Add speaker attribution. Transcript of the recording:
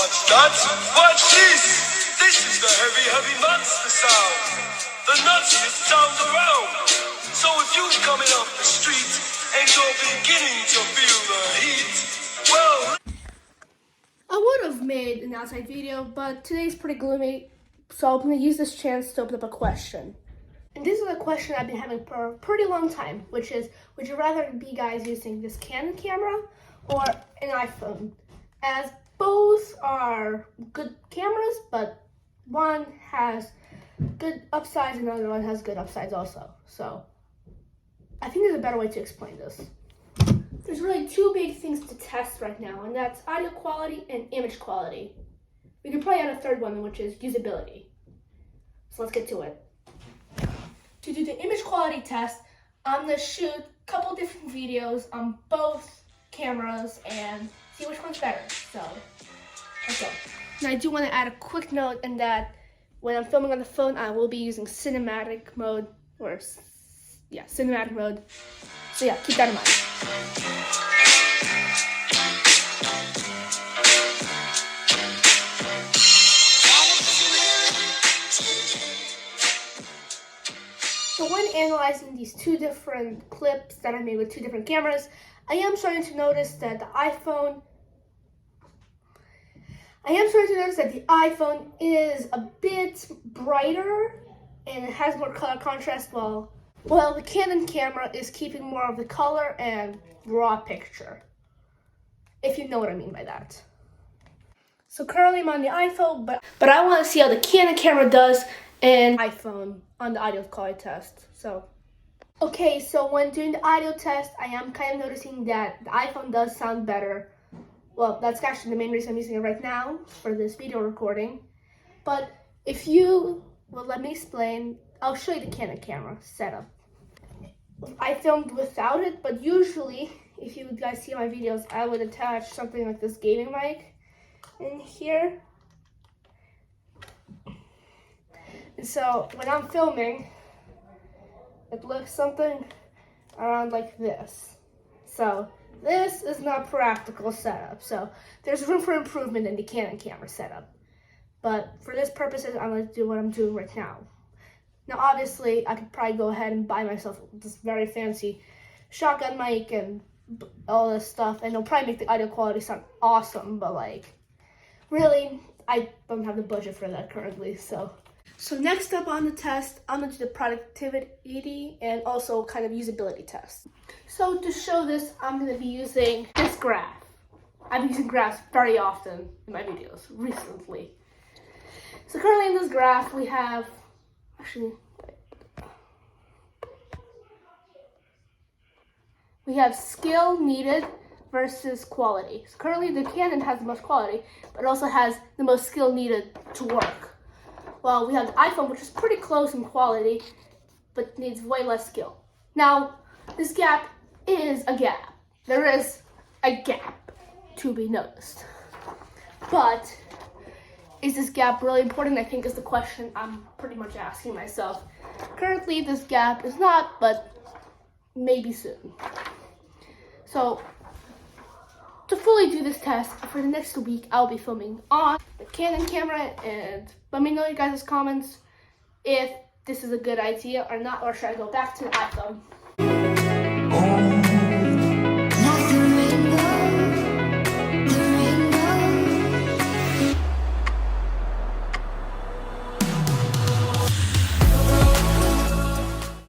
Speaker 1: much nuts. Watch this. This is the heavy, heavy monster sound. The nuttiest sound around. So if you coming off the street and you're beginning to feel the heat, well,
Speaker 2: I would have made an outside video, but today's pretty gloomy, so I'm going to use this chance to open up a question. And this is a question I've been having for a pretty long time, which is, would you rather be guys using this Canon camera or an iPhone? As both are good cameras, but one has good upsides and the other one has good upsides also. So I think there's a better way to explain this. There's really two big things to test right now, and that's audio quality and image quality. We can probably add a third one, which is usability. So let's get to it. To do the image quality test, I'm going to shoot a couple different videos on both cameras and see which one's better. So let's go. Now I do want to add a quick note in that when I'm filming on the phone, I will be using cinematic mode, cinematic mode. So yeah, keep that in mind. So when analyzing these two different clips that I made with two different cameras, I am starting to notice that the iPhone is a bit brighter and it has more color contrast, while the Canon camera is keeping more of the color and raw picture, if you know what I mean by that. So currently I'm on the iPhone, but I want to see how the Canon camera does in iPhone on the audio quality test. So when doing the audio test, I am kind of noticing that the iPhone does sound better. Well, that's actually the main reason I'm using it right now for this video recording. But if you will let me explain, I'll show you the Canon camera setup. I filmed without it, but usually, if you guys see my videos, I would attach something like this gaming mic in here. And so when I'm filming, it looks something around like this. So this is not practical setup. So there's room for improvement in the Canon camera setup. But for this purposes, I'm going to do what I'm doing right now. Now, obviously, I could probably go ahead and buy myself this very fancy shotgun mic and all this stuff, and it'll probably make the audio quality sound awesome, but really, I don't have the budget for that currently, so. So next up on the test, I'm going to do the productivity and also kind of usability test. So to show this, I'm going to be using this graph. I've been using graphs very often in my videos recently. So currently in this graph, we have skill needed versus quality. So currently the Canon has the most quality, but it also has the most skill needed to work. Well, we have the iPhone, which is pretty close in quality, but needs way less skill. Now, this gap is a gap. There is a gap to be noticed. But is this gap really important? I think is the question I'm pretty much asking myself. Currently, this gap is not, but maybe soon. So, to fully do this test, for the next week, I'll be filming on the Canon camera, and let me know in your guys' comments if this is a good idea or not, or should I go back to the iPhone.